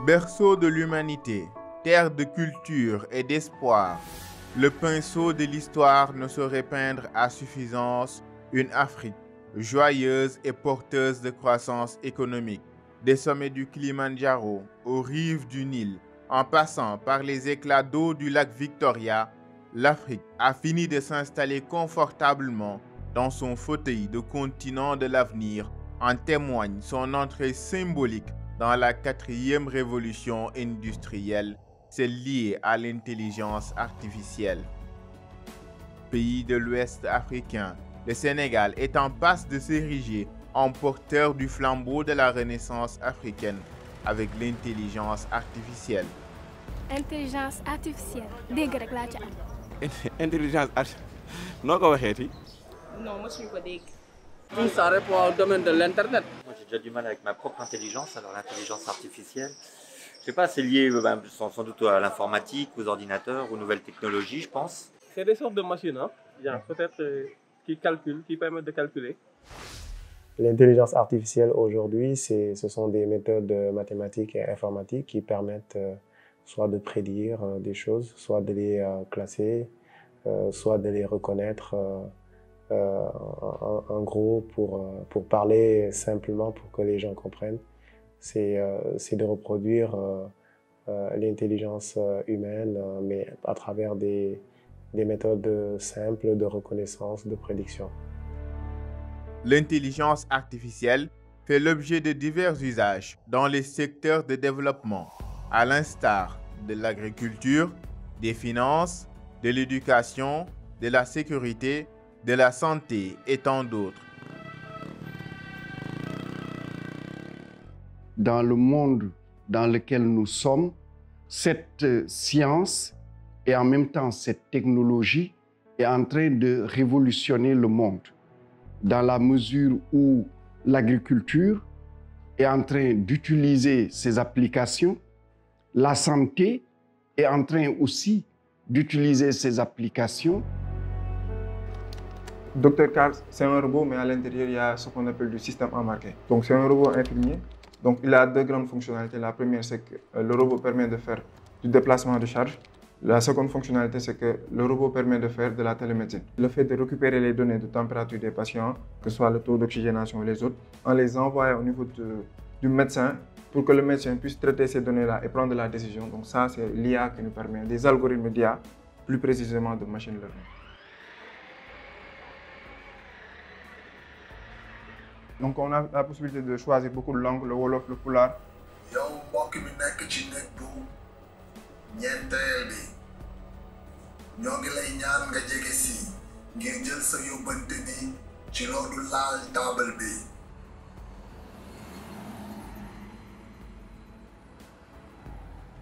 Berceau de l'humanité, terre de culture et d'espoir, le pinceau de l'histoire ne saurait peindre à suffisance une Afrique joyeuse et porteuse de croissance économique. Des sommets du Kilimandjaro aux rives du Nil, en passant par les éclats d'eau du lac Victoria, l'Afrique a fini de s'installer confortablement dans son fauteuil de continent de l'avenir. En témoigne son entrée symbolique dans la 4e révolution industrielle, c'est lié à l'intelligence artificielle. Pays de l'Ouest africain, le Sénégal est en passe de s'ériger en porteur du flambeau de la Renaissance africaine avec l'intelligence artificielle. Intelligence artificielle. Dégg rek laa ci am. Intelligence artificielle. noo ko waxeeti. Non mosuñu ko dégg. Tout ça répond au domaine de l'Internet. Moi, j'ai déjà du mal avec ma propre intelligence, alors l'intelligence artificielle, je sais pas, c'est lié sans doute à l'informatique, aux ordinateurs, aux nouvelles technologies, je pense. C'est des sortes de machines, hein, peut-être qui calculent, qui permettent de calculer. L'intelligence artificielle aujourd'hui, ce sont des méthodes mathématiques et informatiques qui permettent soit de prédire des choses, soit de les classer, soit de les reconnaître en gros pour parler simplement pour que les gens comprennent. C'est de reproduire l'intelligence humaine, mais à travers des méthodes simples de reconnaissance, de prédiction. L'intelligence artificielle fait l'objet de divers usages dans les secteurs de développement, à l'instar de l'agriculture, des finances, de l'éducation, de la sécurité, de la santé et tant d'autres. Dans le monde dans lequel nous sommes, cette science et en même temps cette technologie est en train de révolutionner le monde, dans la mesure où l'agriculture est en train d'utiliser ces applications, la santé est en train aussi d'utiliser ces applications. Dr Carl, c'est un robot, mais à l'intérieur, il y a ce qu'on appelle du système embarqué. Donc, c'est un robot infirmier. Donc, il a 2 grandes fonctionnalités. La première, c'est que le robot permet de faire du déplacement de charge. La seconde fonctionnalité, c'est que le robot permet de faire de la télémédecine. Le fait de récupérer les données de température des patients, que ce soit le taux d'oxygénation et les autres, en les envoyant au niveau du médecin pour que le médecin puisse traiter ces données-là et prendre la décision. Donc ça, c'est l'IA qui nous permet, des algorithmes d'IA, plus précisément de machine learning. Donc on a la possibilité de choisir beaucoup de langues, le Wolof, le Pulaar. yow mbokk mi nekk ci nekk bu ñeenteel bi ñoo ngi lay ñaan nga jege si ngir jël sa yóbbante bi ci loolu laal taabal bi.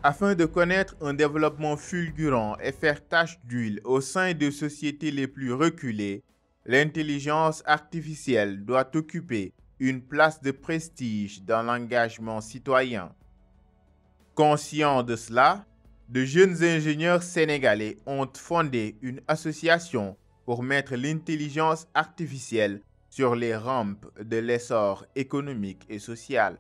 Afin de connaître un développement fulgurant et faire tache d'huile au sein des sociétés les plus reculées, l'intelligence artificielle doit occuper une place de prestige dans l'engagement citoyen. Conscients de cela, de jeunes ingénieurs sénégalais ont fondé une association pour mettre l'intelligence artificielle sur les rampes de l'essor économique et social.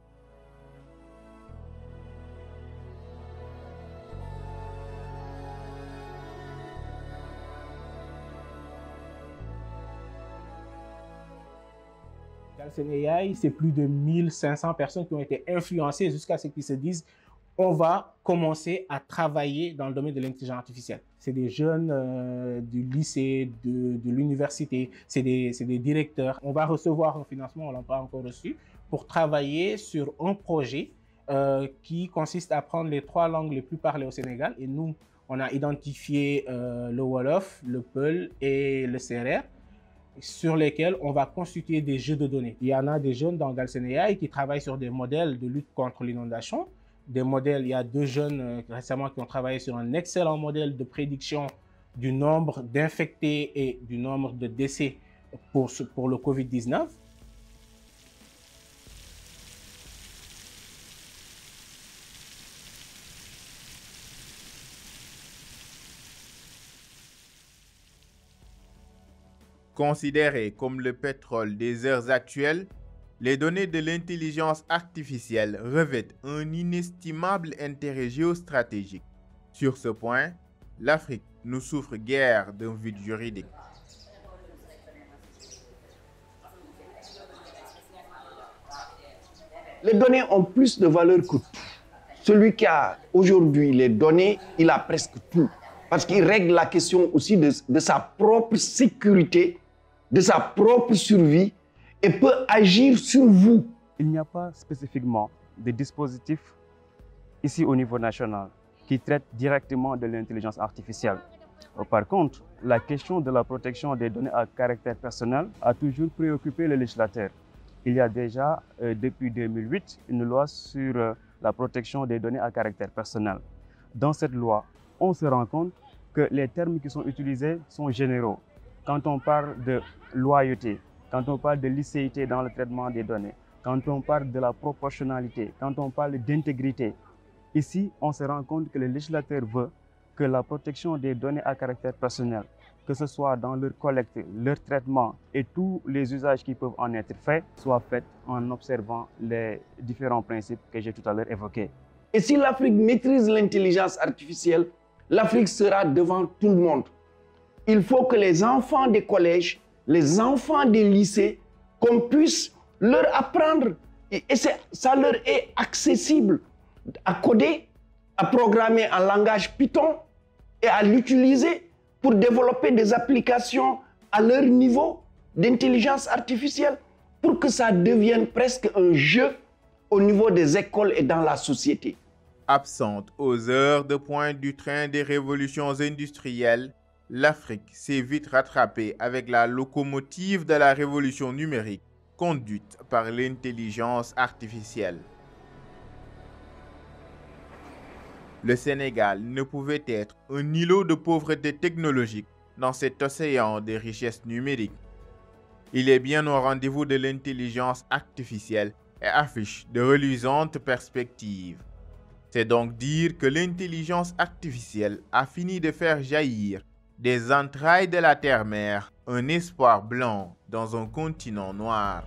Galsen AI, c'est plus de 1500 personnes qui ont été influencées jusqu'à ce qu'ils se disent on va commencer à travailler dans le domaine de l'intelligence artificielle. C'est des jeunes du lycée, de l'université, c'est des directeurs. On va recevoir un financement, on ne l'a pas encore reçu, pour travailler sur un projet qui consiste à prendre les 3 langues les plus parlées au Sénégal. Et nous, on a identifié le Wolof, le Peul et le Serer, sur lesquels on va constituer des jeux de données. Il y en a des jeunes dans Galsen AI qui travaillent sur des modèles de lutte contre l'inondation. Des modèles, il y a 2 jeunes récemment qui ont travaillé sur un excellent modèle de prédiction du nombre d'infectés et du nombre de décès pour le Covid-19. Considéré comme le pétrole des heures actuelles, Les données de l'intelligence artificielle revêtent un inestimable intérêt géostratégique. Sur ce point, l'Afrique ne souffre guère d'un vide juridique. Les données ont plus de valeur que tout. Celui qui a aujourd'hui les données, il a presque tout. Parce qu'il règle la question aussi de sa propre sécurité, de sa propre survie et peut agir sur vous. Il n'y a pas spécifiquement de dispositif ici au niveau national qui traite directement de l'intelligence artificielle. Par contre, la question de la protection des données à caractère personnel a toujours préoccupé le législateur. Il y a déjà, depuis 2008, une loi sur la protection des données à caractère personnel. Dans cette loi, on se rend compte que les termes qui sont utilisés sont généraux. Quand on parle de loyauté, quand on parle de licéité dans le traitement des données, quand on parle de la proportionnalité, quand on parle d'intégrité, ici, on se rend compte que le législateur veut que la protection des données à caractère personnel, que ce soit dans leur collecte, leur traitement et tous les usages qui peuvent en être faits, soient faits en observant les différents principes que j'ai tout à l'heure évoqués. Et si l'Afrique maîtrise l'intelligence artificielle, l'Afrique sera devant tout le monde. Il faut que les enfants des collèges, les enfants des lycées, qu'on puisse leur apprendre, et ça leur est accessible, à coder, à programmer en langage Python et à l'utiliser pour développer des applications à leur niveau d'intelligence artificielle pour que ça devienne presque un jeu au niveau des écoles et dans la société. Absente aux heures de pointe du train des révolutions industrielles, l'Afrique s'est vite rattrapée avec la locomotive de la révolution numérique conduite par l'intelligence artificielle. Le Sénégal ne pouvait être un îlot de pauvreté technologique dans cet océan de richesses numériques. Il est bien au rendez-vous de l'intelligence artificielle et affiche de reluisantes perspectives. C'est donc dire que l'intelligence artificielle a fini de faire jaillir des entrailles de la terre-mère un espoir blanc dans un continent noir.